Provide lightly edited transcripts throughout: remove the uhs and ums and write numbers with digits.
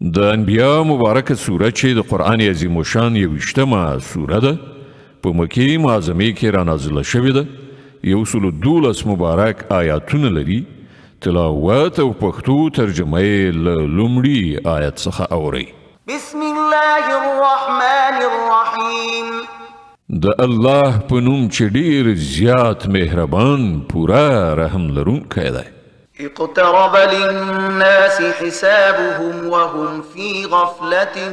د انبیاء مبارکه سوره چې د قرآن عظیم الشان 21مه سوره ده په مکې معظمې کې رانازله شوې ده 112 مبارک آیاتونه لري تلاوت او پښتو ترجمه یې له لومړي آیت څخه اورئ بسم الله الرحمن الرحیم د الله په نوم چې ډیر زیات مهربان پورا رحم لرونکی دی اقترب للناس حسابهم وهم في غفلة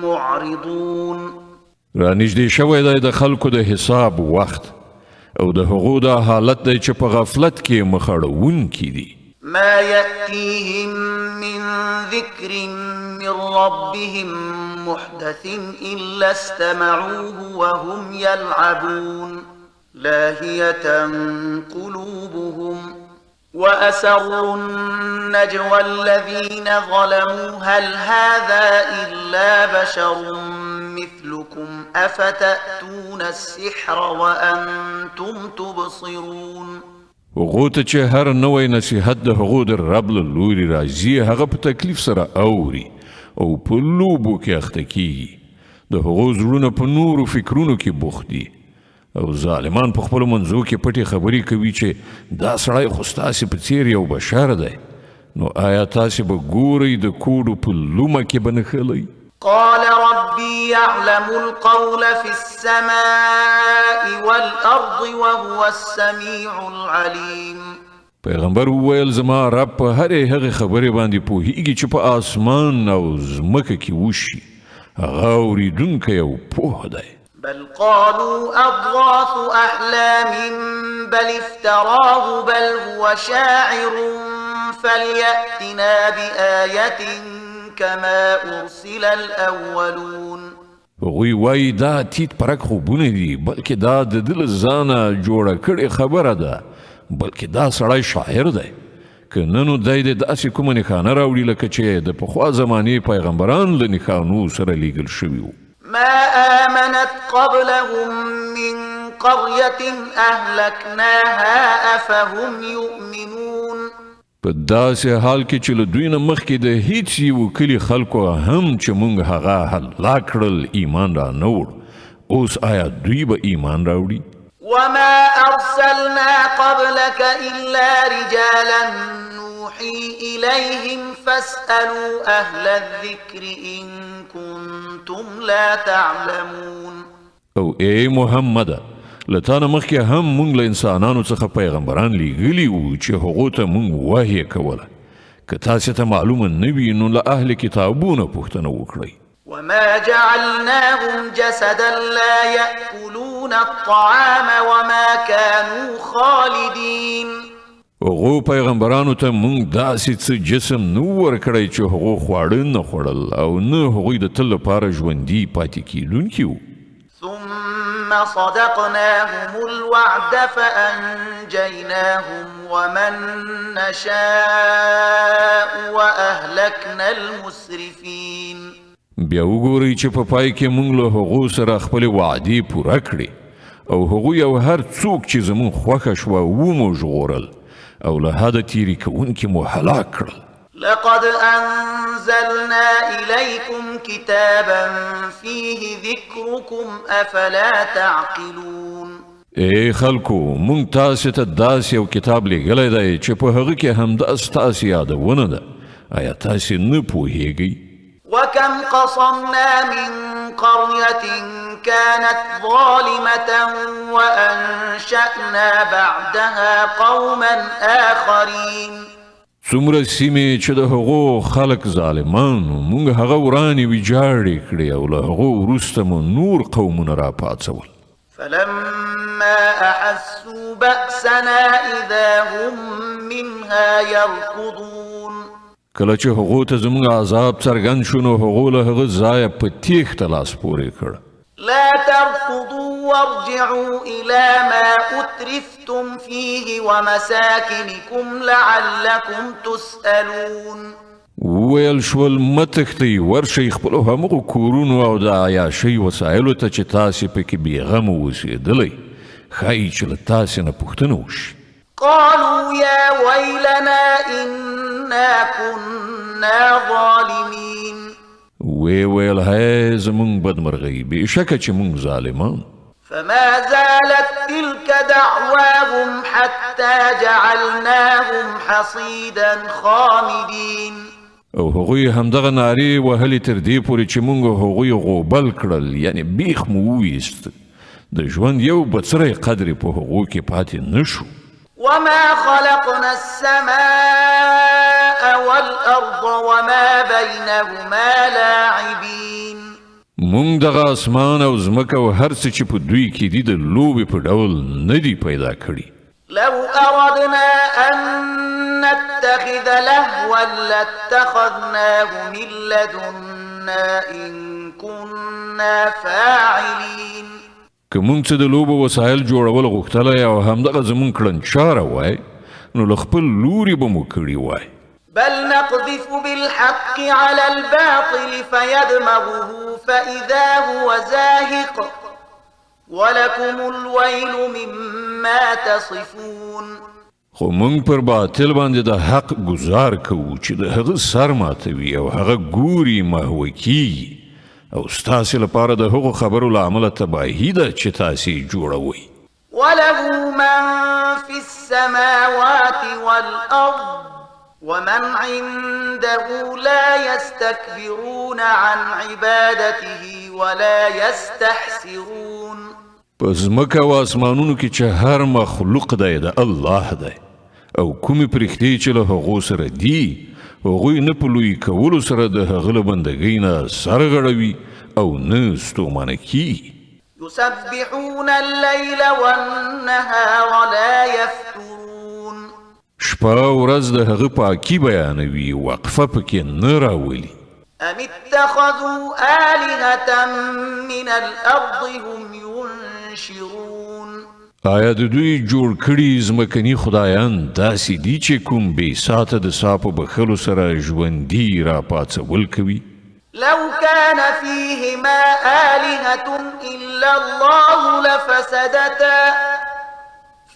معرضون رانږدې شوی دی د خلکو د حساب وخت او د هغو دا حالت دی چې په غفلت کې مخاړوونکي دي ما يأتيهم من ذكر من ربهم محدث إلا استمعوه وهم يلعبون لاهية قلوبهم وأسروا النجوى الذين ظلموا هل هذا إلا بشر مثلكم أفتأتون السحر وأنتم تبصرون هغو ته چې هر نوی نصیحت د هغو د رب له لوري راځي هغه په تکلیف سره اوري او په لوبو کې اخته کیږي د هغو زړونه په نورو فکرونو کې بوخت دي او ظالمان په خپلو منځو کې پټې خبرې کوي چې دا سړی خو ستاسې په څیر یو بشر دی نو آیا تاسې به ګورئ د کوډو په لومه کې به نښلی قال ربي يعلم القول في السماء والأرض وهو السميع العليم پیغمبر وویل زما رب په هرې هغې خبرې باندې پوهیږي چې په آسمان او ځمکه کې وشي هغه اورېدونکی او پوه دی بل قالوا أضغاث أحلام بل افتراه بل هو شاعر فليأتنا بآية كما أرسل الأولون هغوی وایي دا تیت پرک خوبونه دي بلکې دا د دل ځانه جوړه کړې خبره ده بلکې دا سړی شاعر دی که نه نو دی د داسې کومه نښانه راوړي لکه چې د پخوا زمانې پیغمبران له نښانو سره لیږل شوي وو ما آمنت قبلهم من قرية أهلكناها أفهم يؤمنون په داسې حال کې چې له دوی نه مخکې د هیڅ یو کلي خلکو هم چې موږ هغه هلاک کړل ایمان را نه وړ اوس آیا دوی به ایمان راوړي وما أرسلنا قبلك إلا رجالا نوحي إليهم فاسألوا أهل الذكر إن كنتم لا تعلمون او ای محمد لتانه مخکې هم مونږ له انسانانو څخه پیغمبران لیږلي وو چې هغو ته مونږ وحی کوله که تاسې ته معلومه نه وي نو له اهل کتابونه پوښتنه وکړئ وما جعلناهم جسدا لا يأكلون الطعام وما كانوا خالدين هغو پیغمبرانو ته مونږ داسې څه جسم نه ورکړی چې هغو خواړه نه خوړل او نه هغوی د تل لپاره ژوندي پاتې کیدونکي وو ثم صدقناهم الوعد فأنجيناهم ومن نشاء وأهلكنا المسرفين بیا وګورئ چې په پای کې مونږ له هغو سره خپلې وعدې پوره کړې او هغوی او هر څوک چې زموږ خوښه شوه ومو ژغورل او له حده تیرې کوونکي مو هلاک کړل لقد أنزلنا إليكم كتابا فيه ذكركم أفلا تعقلون ای خلکو مونږ تاسې ته داسې یو کتاب لیږلی دی چې په هغه کې همدا ستاسې یادونه ده آیا تاسې نه پوهیږئ وكم قصمنا من قرية كانت ظالمة وأنشأنا بعدها قوما آخرين څومره سیمې چې د هغو خلک ظالمانو مونږ هغه ورانې ویجاړې کړې او له هغو وروسته مو نور قومونه راپاڅول فلما أحسوا بأسنا إذا هم منها يركضون کله چې هغو ته زموږ عذاب څرګند شو نو هغو له هغه ځایه په تیښته لاس پورې کړ لا تركضوا وارجعوا إلى ما أترفتم فيه ومساكنكم لعلكم تسألون وویل شول مه تښتئ ورشئ خپلو همغو کورونو او د عیاشۍ وسایلو ته چې تاسې پکې بېغمه اوسېدلی ښایي چې له تاسې نه پوښتنه وشي قالوا يا ويلنا إنا كنا ظالمين ویل هی زمونږ بدمرغۍ بېشکه چې مونږ ظالمان. فما زالت تلك دعواهم حتى جعلناهم حصيدا خامدين. او هغوی همدغه نارې وهلې تر دې پورې چې مونږ هغوی غوبل کړل، یعنی بیخ مو وویست. د ژوند یو بڅری قدر په هغو کې پاتې نشو. وما خلقنا السماء والأرض وما بينهما لاعبين. مونږ دغه اسمان او ځمکه او هر څه چې په دوی کې دي د لوبې په ډول نه دي پیدا کړي. لو أردنا أن نتخذ لهوا لاتخذناه من لدنا إن كنا فاعلين. که مونږ څه د لوبو وسایل جوړول غوښتلی او همدغه زمونږ کړنچاره وای نو له خپل لوري به مو کړي وای. بل نقذف بالحق على الباطل فيدمغه فإذا هو زاهق ولكم الويل مما تصفون. خو مونږ پر باطل باندې د حق گزار کوو چې د هغه سر ماتوي او هغه ګوري محوه کیږي، او ستاسې لپاره د هغو خبرو له امله تباهي ده چې تاسې جوړوئ. وله من في السماوات والأرض ومن عنده لا يستكبرون عن عبادته ولا يستحسرون. په ځمکه او اسمانونو کې چې هر مخلوق دی د الله دی، او کومې پرښتې چې له هغو سره دي هغوی نه په لوی کولو سره د هغه له بندګۍ نه سر غړوي او نه ستومانه کیږي. يسبحون الليل والنهار لا يفترون. شپه او ورځ د هغه پاکي بیانوي، وقفه پکې نه راولي. أم اتخذوا آلهة من الأرض هم ينشرون. آیا د دوی جوړ کړي ځمکني خدایان داسې دي چې کوم بې ساته د سا په بخښلو سره ژوندي را پاڅول کوي؟ لو كان فيهما آلهة إلا الله لفسدتا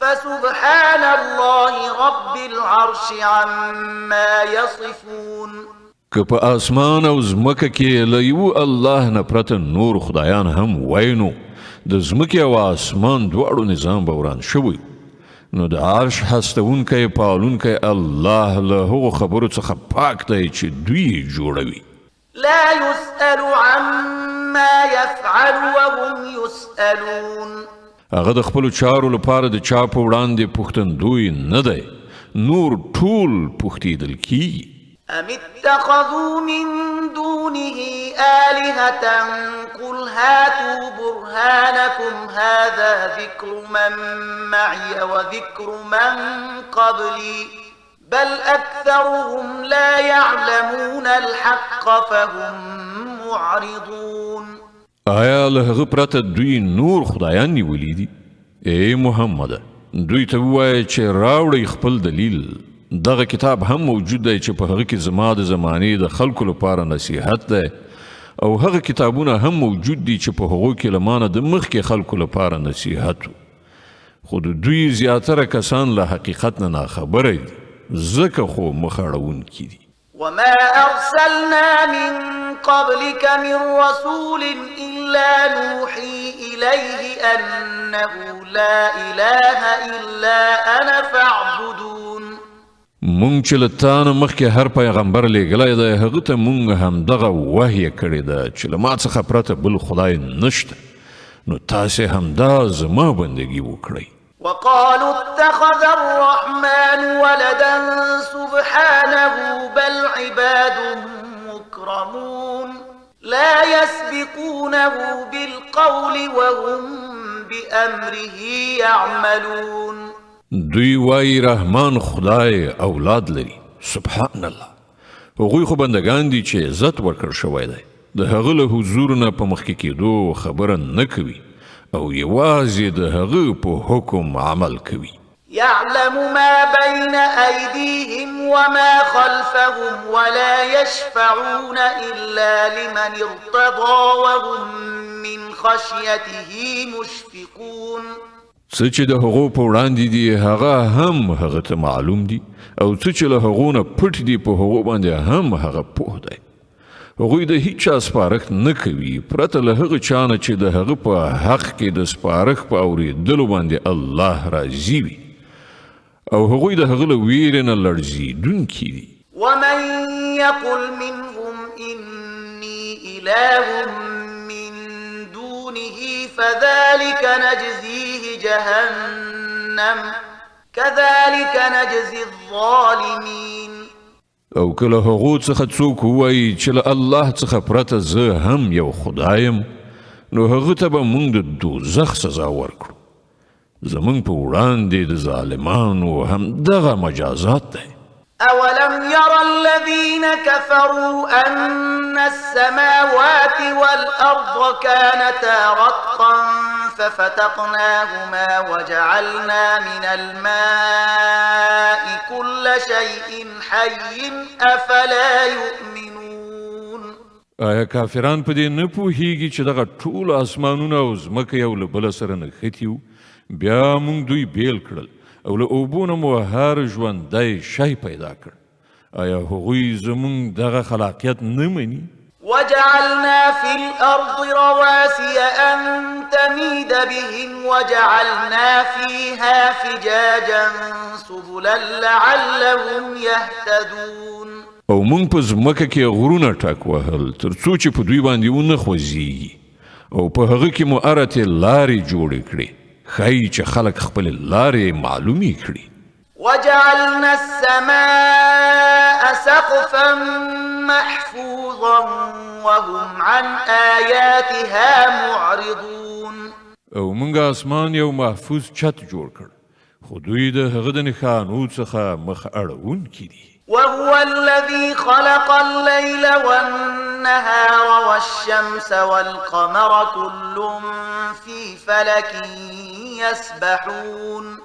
فسبحان الله رب العرش عما يصفون. که په اسمان او ځمکه کې له یو الله نه پرته نور خدایان هم وای نو د ځمکې او اسمان دواړو نظام به وران شوی، نو د عرش هستونکی پالونکی الله له هغو خبرو څخه پاک دی چې دوی جوړوي. لا يسأل عما يفعل وهم يسألون. هغه د خپلو چارو لپاره د چا په وړاندې پوښتندوی نه دی، نور ټول پوښتېدل کیږي. أم اتخذوا من دونه آلهة قل هاتوا برهانكم هذا ذكر من معي وذكر من قبلي بل أكثرهم لا يعلمون الحق فهم معرضون. آیا له هغه پرته دوی نور خدایان نیولي دي؟ ای محمده، دوی ته ووایه چې راوړئ خپل دلیل. دغه کتاب هم موجود دی چې په هغه کې زما د زمانې د خلکو لپاره نصیحت دی، او هغه کتابونه هم موجود دي چې په هغو کې له مانه د مخکې خلکو لپاره نصیحت و، خو د دوی زیاتره کسان له حقیقت نه ناخبره دي، ځکه خو مخ اړوونکي دي. وما أرسلنا من قبلك من رسول إلا نوحي إليه أنه لا إله إلا أنا فاعبدون. مونږ چې له تا نه مخکې هر پیغمبر لیږلی دی هغه ته مونږ همدغه وحیه کړې ده چې له ما څخه پرته بل خدای نشته، نو تاسې همدا زما بندګي وکړئ. وقالوا اتخذ الرحمن ولدا سبحانه بل عباد مكرمون لا يسبقونه بالقول وهم بأمره يعملون. دوی وای رحمان خدای اولاد لري، سبحان الله، هغوی خو بندگان دي چې عزت ورکړ شوی دی، د هغه له حضور نه په مخکې کېدو خبره نه کوي او یوازې د هغه په حکم عمل کوي. يعلم ما بين أيديهم وما خلفهم ولا يشفعون إلا لمن ارتضى وهم من خشيته مشفقون. څه چې د هغو په وړاندې دي هغه هم هغه ته معلوم دي، او څه چې له هغو نه پټ دي په هغو باندې هم هغه پوه دی، هغوی د هیچ چا سپارښت نه کوي پرته له هغه چا نه چې د هغه په حق کې د سپارښت په اورېدلو باندې الله راضي وي او هغوی د هغه له ویرې نه لړزېدونکي دي ومن يقل منهم إني إله من دونه فذلك نجزيه جهنم كذلك نجزي الظالمين او کله هغو څخه څوک ووایي چې له الله څخه پرته زه هم یو خدایم نو هغه ته به موږ د دوزخ سزا ورکړو زموږ په وړاندې د ظالمانو همدغه مجازات دی أولم ير الذين كفروا أن السماوات والأرض كانتا رتقا ففتقناهما وجعلنا من الماء كل شيء حي أفلا يؤمنون آیا کافران په دې نه پوهیږي چې دغه ټول اسمانونه او ځمکه یو له بله سره نښتي وو بیا موږ دوی بیل کړل او له اوبو نه مو هر ژوندی شی پیدا کړ آیا هغوی زموږ دغه خلاقیت نه مني وجعلنا في الأرض رواسي أن تميد بهم وجعلنا فيها فجاجا سبلا لعلهم يهتدون او موږ په ځمکه کې غرونه ټک وهل تر څو چې په دوی باندې ونه خوځېږي او په هغه کې مو ارتې لارې جوړې کړې ښایي چې خلک خپلې لارې معلومې کړي وجعلنا السماء سقفا محفوظا وهم عن آياتها معرضون او موږ اسمان یو محفوظ چت جوړ کړ خو دوی د هغه د نښانو څخه مخ اړوونکي دي وهو الذي خلق الليل والنهار والشمس والقمر كل في فلك يسبحون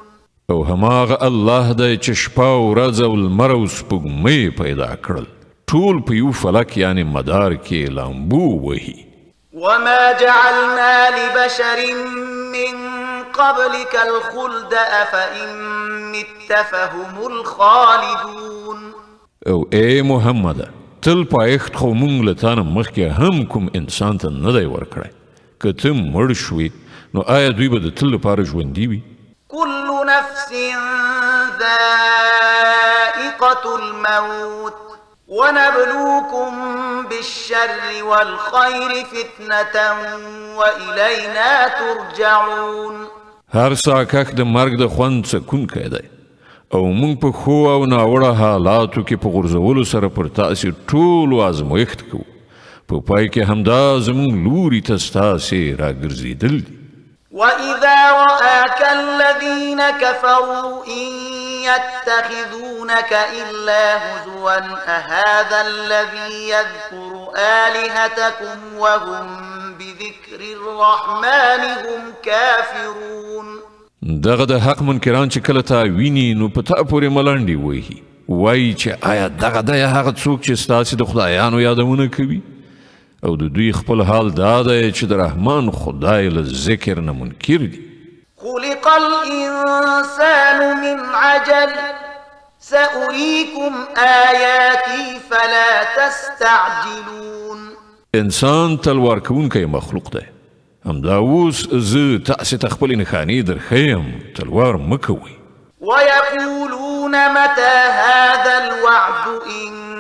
او هماغه الله دی چې شپه او ورځ او لمر او سپوږمۍ پیدا کړل ټول په یو فلک یعنی مدار کې لامبو وهي وما جعلنا لبشر من قبلك الخلد أفإن مت فهم الخالدون او ای محمد تل پایښت خو موږ له تا نه مخکې هم کوم انسان ته نه دی ورکړی که ته مړ شوې نو آیا دوی به د تل لپاره ژوندي وي كل نفس ذائقة الموت ونبلوكم بالشر والخير فتنة وإلينا ترجعون هر ساکک د مرګ د خوند څکونکی دی او موږ په ښو او ناوړه حالاتو کې په غورځولو سره پر تاسې ټولو ازمویښت کوو په پای کې همدا زموږ لوري ته ستاسې راګرځېدل دي وإذا رآك الذين كفروا إن يتخذونك إلا هزوا أهذا الذي يذكر آلهتكم وهم بذكر الرحمن هم كافرون دغه د حق منکران چې کله تا ویني نو په تا پورې ملنډې وهي وایي چې آیا دغه دی هغه څوک چې ستاسې د خدایانو یادونه کوي او د دوی خپل حال دا دی چې د رحمان خدای له ذکر نه منکر دي خلق الإنسان من عجل سأريكم آياتي فلا تستعجلون انسان تلوار کوونکی مخلوق دی همدا اوس زه تاسې ته خپلې نښانې درښیم تلوار مه کوئ ويقولون متى هذا الوعد إن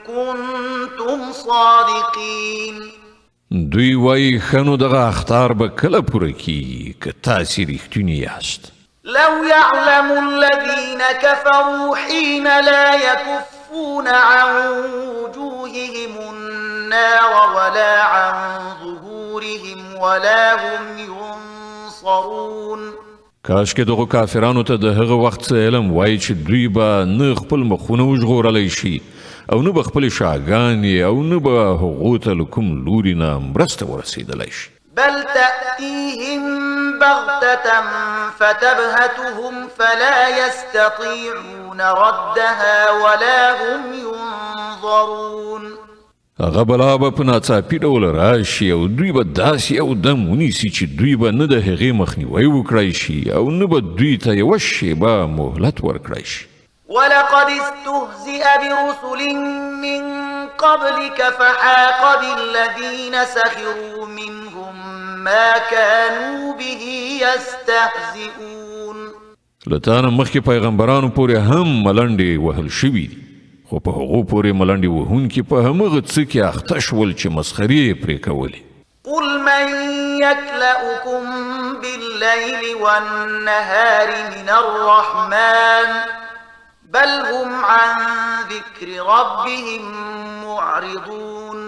كنتم صادقين دوی وایي ښه نو دغه اخطار به کله پوره کیږي که تاسې رښتونې یاست لو يعلم الذين كفروا حين لا يكفون عن وجوههم النار ولا عن ظهورهم ولا هم ينصرون کاشکې دغو کافرانو ته د هغه وخت څه علم وایي چې دوی به نه خپل مخونه وژغورلی شي او نه به خپلې شاګانې او نه به هغو ته له کوم لوري نه مرسته ورسېدلی شي بل تأتيهم بغتة فتبهتهم فلا يستطيعون ردها ولا هم ينظرون هغه بلا به په ناڅاپي ډول راشي او دوی به داسې یو دم ونیسي چې دوی به نه د هغې مخنیوی وکړی شي او نه به دوی ته یوه شیبه مهلت ورکړی شي ولقد استهزئ برسل من قبلك فحاق بالذين سخروا منهم ما كانوا به يستهزئون. لتانه مخکې پیغمبرانو پورې هم ملنډې وهل شوي دي، خو په هغو پورې ملنډې وهونکي په همغه څه کې اخته شول چې مسخرې یې پرې کولې. قل من يكلؤكم بالليل والنهار من الرحمن بل هم عن ذكر ربهم معرضون.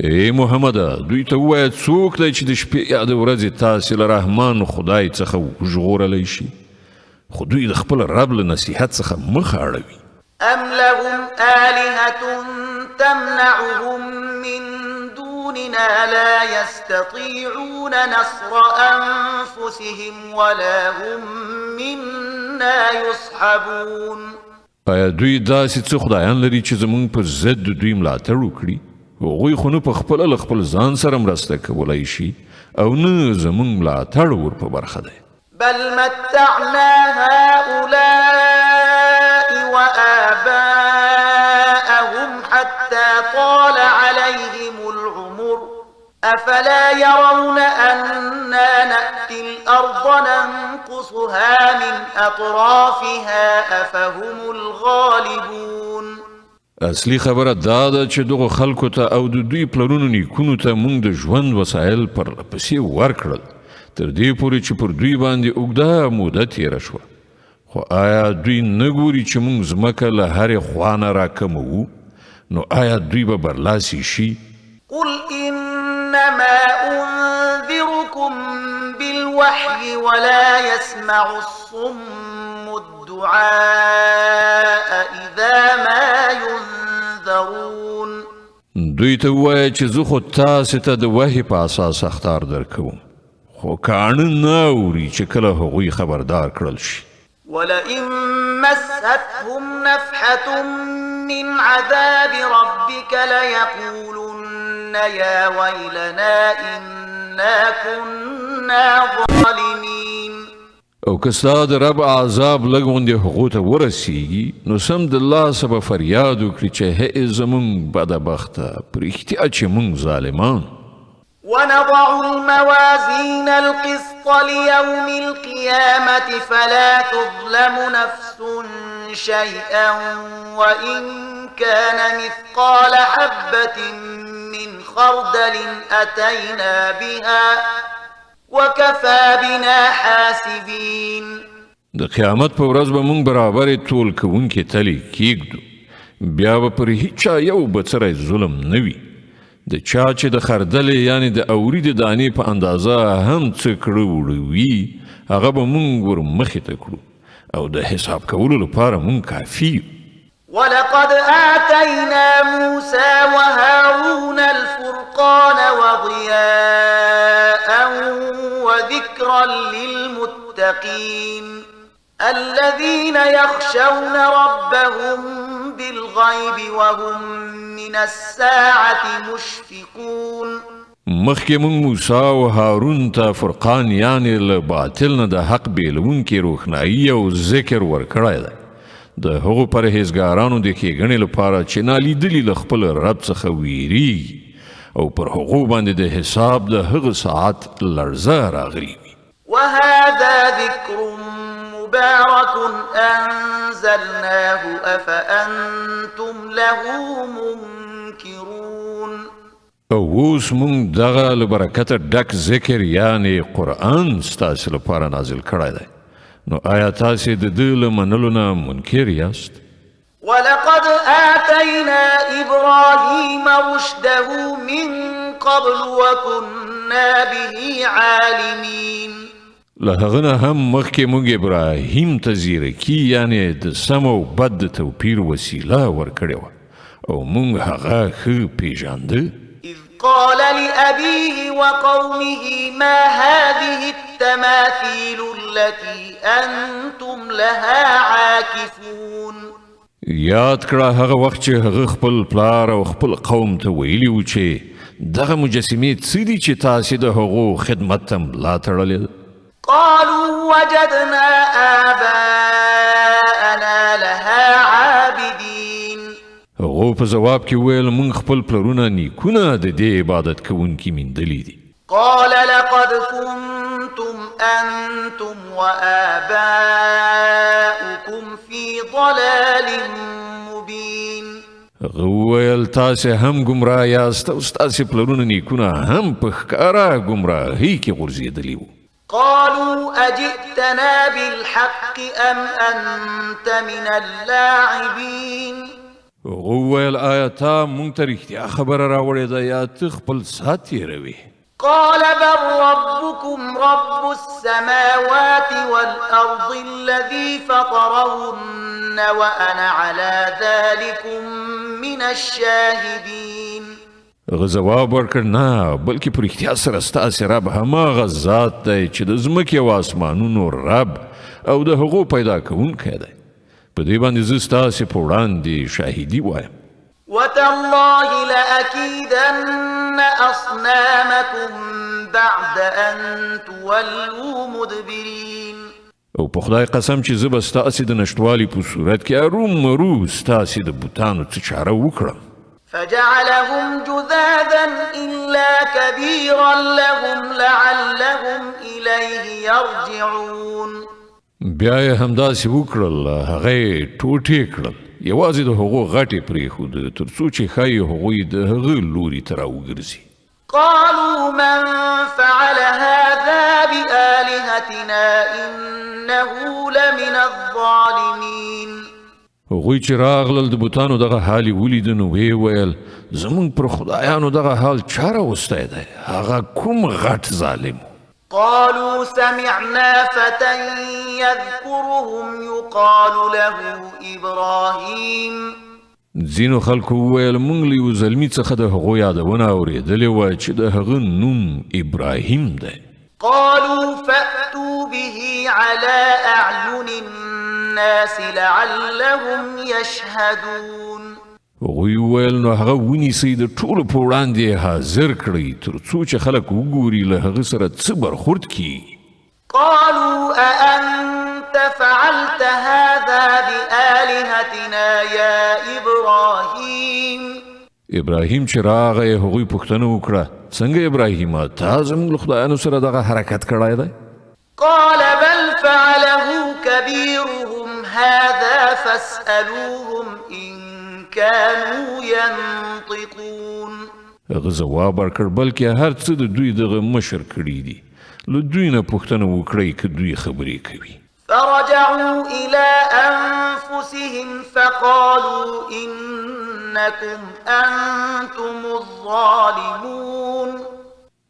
ای محمده، دوی ته ووایه څوک دی چې د شپې یا د ورځې تاسې له رحمان خدای څخه وژغورلی شي، خو دوی د خپل رب له نصیحت څخه مخ اړوي. ام لهم آلهة تمنعهم من دوننا لا يستطيعون نصر أنفسهم ولا هم منا يصحبون. آیا دوی داسې څه خدایان لري چې زمونږ پر ضد د دوی ملاتړ وکړي؟ هغوی خو نه په خپله له خپل ځان سره مرسته کولی شي او نه زمونږ ملاتړ ور په برخه دی. بل متعنا هؤلاء وآباءهم حتى طال عليهم العمر أفلا يرون أنا نأتي الأرض ننقصها من أطرافها أفهم الغالبون. اصلي خبره دا ده چې دغه خلکو ته او د دوی پلرونو نیکونو ته موږ د ژوند وسایل پرله پسې ورکړل تر دې پورې چې پر دوی باندې اوږده موده تېره شوه، خو آیا دوی نه ګوري چې موږ ځمکه له هرې خوا نه راکموو؟ نو آیا دوی به برلاسي شي؟ قل إنما أنذركم بالوحي ولا يسمع الصم الدعاء إذا ما ينذرون. دوی ته ووایه چې زه خو تاسې ته د وحي په اساس اخطار درکوم، خو کاڼه نه اوري چې کله هغوی خبردار کړل شي. ولئن مستهم نفحة من عذاب ربك ليقولن يا ويلنا إنا كنا ظالمين. او که ستا د رب عذاب لږ غوندې هغو ته ورسیږي نو سم د لاسه به فریاد وکړي چې هی زمونږ بدبخته په رښتیا چې مونږ ظالمان. ونضع الموازين القسط ليوم القيامة فلا تظلم نفس شيئا وإن كان مثقال حبة من خردل أتينا بها وكفى بنا حاسبين. د قیامت په ورځ به مونږ برابرې ټول کوونکې تلې کیږدو، بیا به پر هیچا یو بڅری ظلم نه وي. د چا چې د خردلې یعنی د اوري د دانې په اندازه هم څه کړه وړه وي هغه به مونږ ور مخې ته کړو او د حساب کولو لپاره مونږ کافي یو. ولقد آتينا موسى وهارون الفرقان وضياء وذكرا للمتقين الذين يخشون ربهم بالغيب وهم من الساعة مشفقون. مخکې مونږ موسی او هارون ته فرقان یعنی له باطل نه د حق بیلونکې روښنایي او ذکر ورکړی دی، د هغو پرهیزګارانو د ښېګڼې لپاره چې نالیدلي له خپل رب څخه ویریږي او پر هغو باندې د حساب د هغه ساعت لړزه راغلي وي. وهذا ذكر مبارك أنزلناه أفأنتم له منكرون. او اوس مونږ دغه له برکته ډک ذکر یعنی قرآن ستاسې لپاره نازل کړی دی، نو آیا تاسې د ده له منلو نه منکر یاست؟ ولقد آتينا إبراهيم رشده من قبل وكنا به عالمين. له هغه نه هم مخکې مونږ ابراهیم ته زیرکي یعنی د سم او بد د توپیر وسیله ورکړې وه او مونږ هغه ښه پیژانده. إذ قال لأبيه وقومه ما هذه التماثيل التي أنتم لها عاكفون. یاد کړه هغه وخت چې هغه خپل پلار او خپل قوم ته ویلي و چې دغه مجسمې څه دي چې تاسې د هغو خدمت ته ملا تړلې؟ قالوا وجدنا آباءنا لها عابدين. هغو په ځواب کې وویل موږ خپل پلرونه نیکونه د دې عبادت کوونکي میندلي دي. قال لقد كنتم أنتم وآباؤكم في ضلال مبين. هغه وویل تاسې هم ګمراه یاست او ستاسې پلرونه نیکونه هم په ښکاره ګمراهۍ کې غورځېدلي وو. قالوا أجئتنا بالحق أم أنت من اللاعبين. هغه وویل آیا تا موږ ته رښتیا خبره راوړې ده یا ته خپل ساعت تېروې؟ قال بل ربكم رب السماوات والأرض الذي فطرهن وأنا على ذلكم من الشاهدين. هغه ځواب ورکړ نه بلکې په رښتیا سره ستاسې رب هماغه ذات دی چې د ځمکې او اسمانونو رب او د هغو پیدا کوونکی دی. په دې باندې زه ستاسې په وړاندې شاهدي وایم. وتالله لأكيدن أصنامكم بعد أن تولوا مدبرين. او په خدای قسم چې زه به ستاسې د نشتوالي په صورت کې ارومرو ستاسې د بوتانو څه چاره وکړم. فجعلهم جذاذا إلا كبيرا لهم لعلهم إليه يرجعون. بیا یې همداسې وکړل هغه یې ټوټې کړل یوازې د هغو غټې پرېښود تر څو چې ښایي هغوی د هغه لوري ته راوګرځي. قالوا من فعل هذا بآلهتنا إنه لمن الظالمين. هغوی چې راغلل د بوتانو دغه حال یې ولید نو ویې ویل زموږ پر خدایانو دغه حال چا راوستی دی هغه کوم غټ ظالم. قالوا سمعنا فتى يذكرهم يقال له إبراهيم. ځینو خلکو وویل موږ له یو زلمي څخه د هغو یادونه اورېدلې وه چې د هغه نوم ابراهیم دی. قالوا فأتوا به على أعين الناس لعلهم يشهدون. هغوی وویل نو هغه ونیسئ د ټولو په وړاندې حاضر کړئ تر څو چې خلک وګوري له هغه سره څه برخورد کیږي. قالوا أأنت فعلت هذا بآلهتنا يا إبراهيم. ابراهیم چې راغی هغوی پوښتنه وکړه څنګه ابراهیمه تا زموږ له خدایانو سره دغه حرکت کړی دی؟ قال بل فعله كبيرهم هذا فاسألوهم إن كانوا ينطقون. هغه ځواب ورکړ بلکې هر څه د دوی دغه مشر کړي دي له دوی نه پوښتنه وکړئ که دوی خبرې کوي. فرجعوا إلى أنفسهم فقالوا إنكم أنتم الظالمون.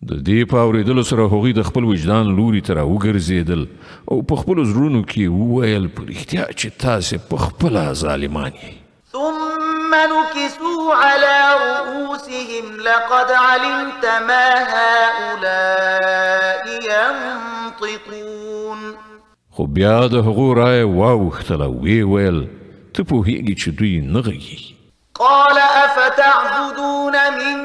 د دې په اورېدلو سره هغوی د خپل وجدان لوري ته راوګرځېدل او په خپلو زړونو کې وویل په رښتیا چې تاسې په خپله ظالمان یئ. ثم نكسوا على رؤوسهم لقد علمت ما هؤلاء ينطقون. خو بیا د هغو رایه واوښتله ویې ویل ته پوهېږې چې دوی نه غږیږي. قال أفتعبدون من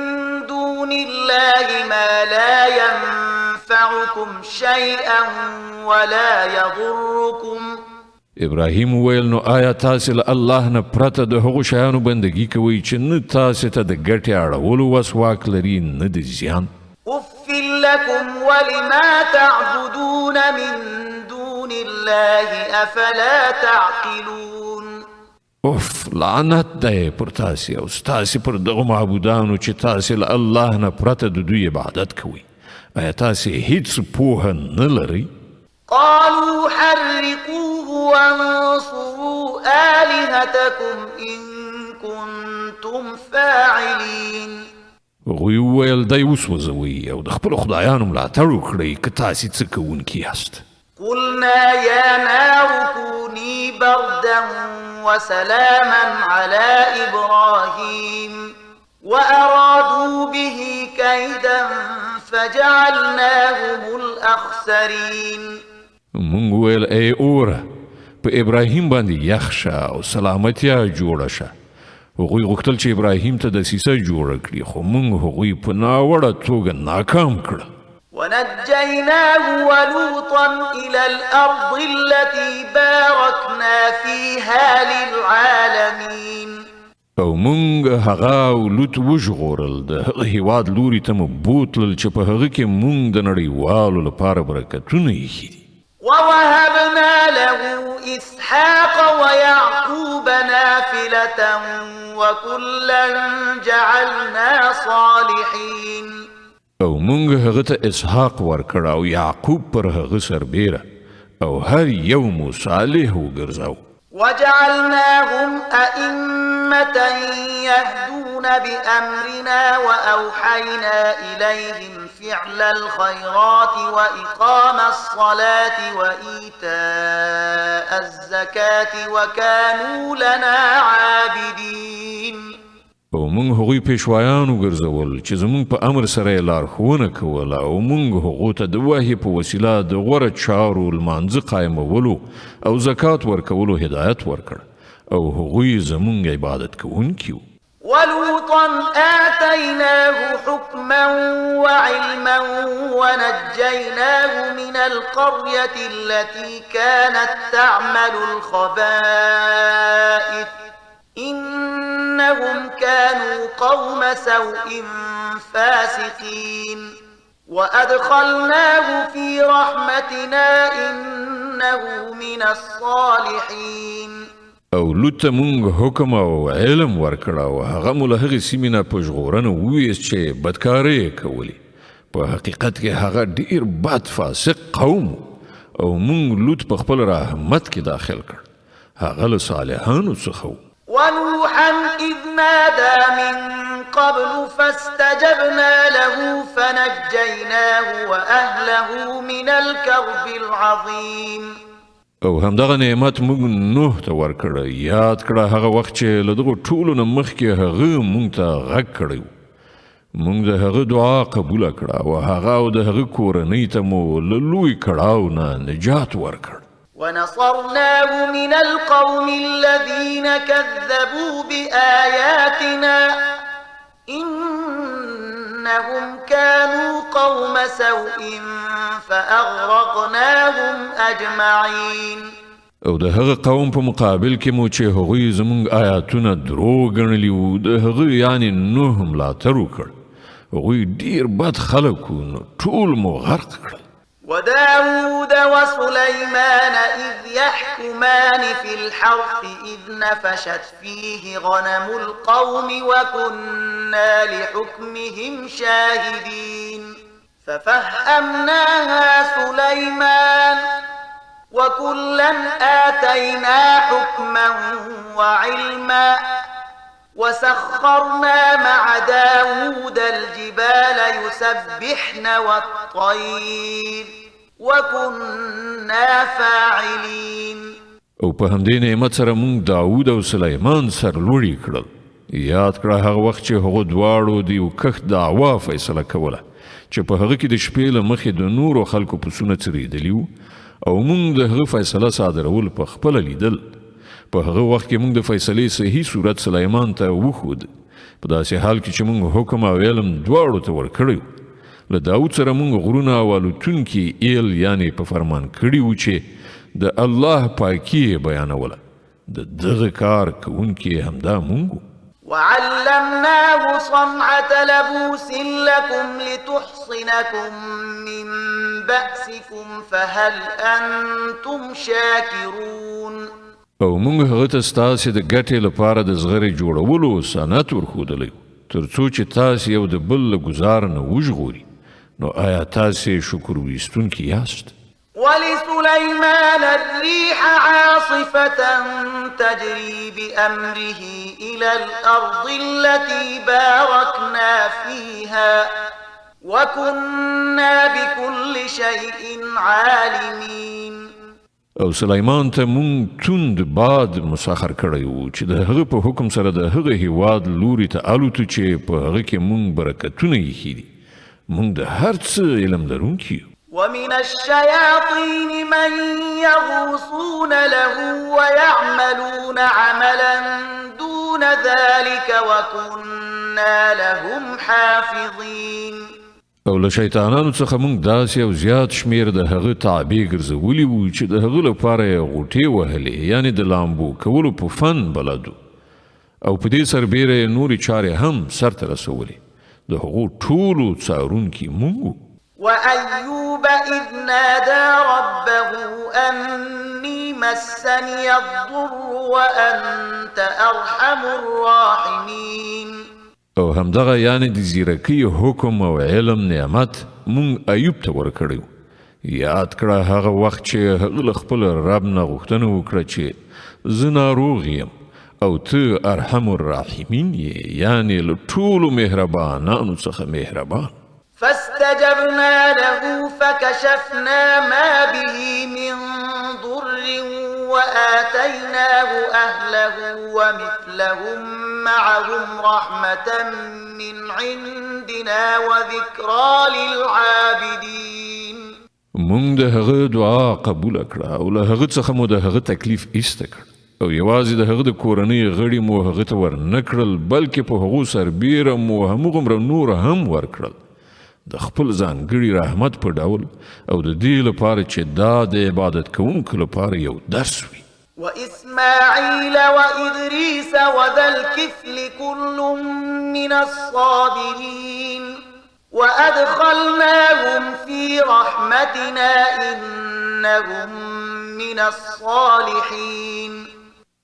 دون الله ما لا ينفعكم شيئا ولا يضركم. ابراهیم وویل نو آیا تاسې له الله نه پرته د هغو شیانو بندګي کوئ چې نه تاسې ته د ګټې اړولو وس واک لري نه د زیان. أف لكم ولما تعبدون من دون الله أفلا تعقلون. اوف لعنت دی پر تاسې او ستاسې پر دغو معبودانو چې تاسې له الله نه پرته د دوی عبادت کوئ. آیا تاسې هیڅ پوهه نه لرئ؟ قالوا حرقوه وانصروا آلهتكم إن كنتم فاعلين. هغوی وویل دی وسوځوئ او د خپلو خدایانو ملاتړ وکړئ که تاسې څه کوونکي یاست. قلنا يا نار كوني بردا وسلاما على إبراهيم وأرادوا به كيدا فجعلناهم الأخسرين. مونږ ویل ای اوره په ابراهیم باندې یخ شه او سلامتیا جوړه شه. هغوی غوښتل چې ابراهیم ته دسیسه جوړه کړي خو مونږ هغوی په ناوړه توګه ناکام کړل. ونجيناه ولوطا إلى الأرض التي باركنا فيها للعالمين. او مونږ هغه او لوط وژغورل د هغه هیواد لوري ته مو بوتلل چې په هغه کې مونږ د نړیوالو لپاره برکتونه ایښي دي ووهبنا له إسحاق ويعقوب نافلة وكلا جعلنا صالحين او مونږ هغه ته اسحاق ورکړ او یعقوب پر هغه سربیره او هر یو مو صالح وګرځاو وجعلناهم أئمة يهدون بأمرنا وأوحينا إليهم فعل الخيرات وإقام الصلاة وإيتاء الزكاة وكانوا لنا عابدين او مونږ هغوی پیشوایان وګرځول چې زمونږ په امر سره یې لارښوونه کوله او مونږ هغو ته د وحي په وسیله د غوره چارو لمانځه قایمولو او زکات ورکولو هدایت ورکړ او هغوی زمونږ عبادت کوونکي وو ولوطا آتيناه حكما وعلما ونجيناه من القرية التي كانت تعمل الخبائث إنهم كانوا قوم سوء فاسقين وأدخلناه في رحمتنا إنه من الصالحين او لوط ته مونږ حکم او علم ورکړ او هغه مو له هغې سیمې نه په ژغورنه وویست چې بدکارۍ یې کولې په حقیقت کې هغه ډیر بد فاسق قوم او مونږ لوط په خپل رحمت کې داخل کړ هغه له صالحانو څخه و ونوحا إذ نادى من قبل فاستجبنا له فنجيناه وأهله من الكرب العظيم او همدغه نعمت مونږ نوح ته ورکړه یاد کړه هغه وخت چې له دغو ټولو نه مخکې هغه مونږ ته غږ کړی و مونږ د هغه دعا قبوله کړه او هغه او د هغه کورنۍ ته مو له لوی کړاو نه نجات ورکړ ونصرناه من القوم الذين كذبوا بآياتنا إنهم كانوا قوم سوء فأغرقناهم أجمعين او د هغه قوم په مقابل کې مو چې هغوی زمونږ آیاتونه درو ګڼلي وو د هغه یعنې نوح ملاتړ وکړ هغوی ډیر بد خلک وو نو ټول مو غرق کړل وداود وسليمان إذ يحكمان في الحرث إذ نفشت فيه غنم القوم وكنا لحكمهم شاهدين ففهمناها سليمان وكلا آتينا حكما وعلما وسخرنا مع داود الجبال يسبحن والطير وكنا فاعلين او په همدې نعمت سره مونږ داود او سلیمان سرلوړي کړل یاد کړه هغه وخت چې هغو دواړو د یو کښت دعوا فیصله کوله چې په هغه کې د شپې له مخې د نورو خلکو پسونه څرېدلي وو او مونږ د هغه فیصله صادرول په خپله لیدل په هغه وخت کې مونږ د فیصلې صحیح صورت سلیمان ته وښود په داسې حال کې چې مونږ حکم او علم دواړو ته ورکړی له داود سره مونږ غرونه او الوتونکي ایل یعنې په فرمان کړي وو چې د الله پاکي یې بیانوله د دغه کار کوونکي همدا مونږ وعلمناه صنعة لبوس لكم لتحصنكم من بأسكم فهل أنتم شاكرون او مونږ هغه ته ستاسې د ګټې لپاره د زغرې جوړولو صنعت ورښودلی تر څو چې تاسې یو د بل له ګزار نه وژغوري نو آیا تاسې شکر ویستونکي یاست ولسليمان الريح عاصفة تجري بأمره إلى الأرض التي باركنا فيها وكنا بكل شيء عالمين او سلیمان ته مونږ توند باد مسخر کړی وو چې د هغه په حکم سره د هغه هیواد لوري ته الوتو چې په هغه کې مونږ برکتونه ایښي دي مونږ د هر څه علم لرونکي یو ومن الشياطين من يغوصون له ويعملون عملا دون ذلك وكنا لهم حافظين او له شیطانانو څخه مونږ داسې او زیات شمیر د هغه تابع ګرځولي وو چې د هغه لپاره یې غوټې وهلې یعنې د لامبو کولو په فن بلدو او په دې سربیره یې نورې چارې هم سرته رسولې د هغو ټولو څارونکي موږ وو. وأيوب إذ نادى ربه أني مسني الضر وأنت أرحم الراحمين. او همدغه یعنی د زیرکۍ حکم او علم نعمت مونږ ایوب ته ورکړی. یاد کړه هغه وخت چې هغه له خپل رب نه غوښتنه وکړه چې زه ناروغ یم او ته ارحم الراحمین یې، یعنی له ټولو مهربانانو څخه مهربان. فاستجبنا له فكشفنا ما به من ضر وآتيناه أهله ومثلهم معهم رحمة من عندنا وذكرى للعابدين. مونږ د هغه دعا قبول کړه او له هغه څخه مو د هغه تکلیف ایسته کړ او یوازې د هغه د کورنۍ غړي مو هغه ته ورنه کړل، بلکې په هغو سربیره مو همغومره نور هم ورکړل د خپل ځانګړي رحمت په ډول او د دې لپاره چې دا د عبادت کوونکو لپاره یو درس وي. وإسماعيل وإدريس وذا الكفل كل من الصابرين وأدخلناهم في رحمتنا إنهم من الصالحين.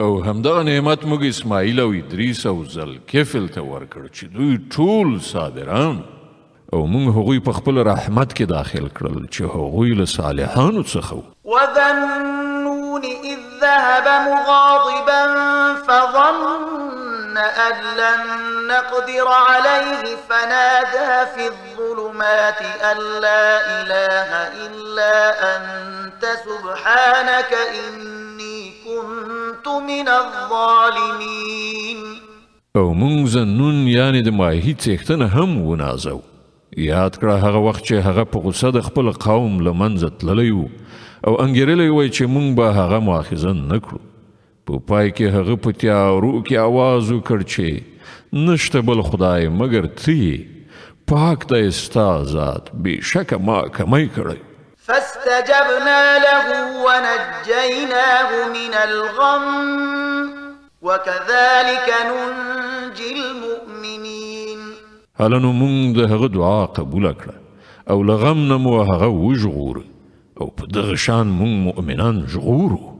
او همدغه نعمت موږ اسماعیل او ادریس او ذوالکفل ته ورکړ چې دوی ټول صابران او موږ هغوی په خپل رحمت کې داخل کړل چې هغوی له صالحانو څخه وو. وذا النون إذ ذهب مغاضبا فظن أن لن نقدر عليه فنادى في الظلمات أن لا إله إلا أنت سبحانك إني كنت من الظالمين. او موږ ذنون یعنی د ماهی څښتنه هم ونازو. یاد کړه هغه وخت چې هغه په غوسه د خپل قوم له منځه تللی و او انګیرلی وی چې موږ به هغه مؤاخذه نه کړو. په پای کې هغه په تیارو کې آواز وکړ چې نشته بل خدای مګر ته یې، پاک دی ستا ذات، بېشکه ما کمی کړی. فاستجبنا له ونجيناه من الغم وكذلك ننجي المؤمنين. هله نو مونږ د هغه دعا قبوله کړه او له غم نه مو هغه وژغوره او په دغه شان مونږ مؤمنان ژغورو.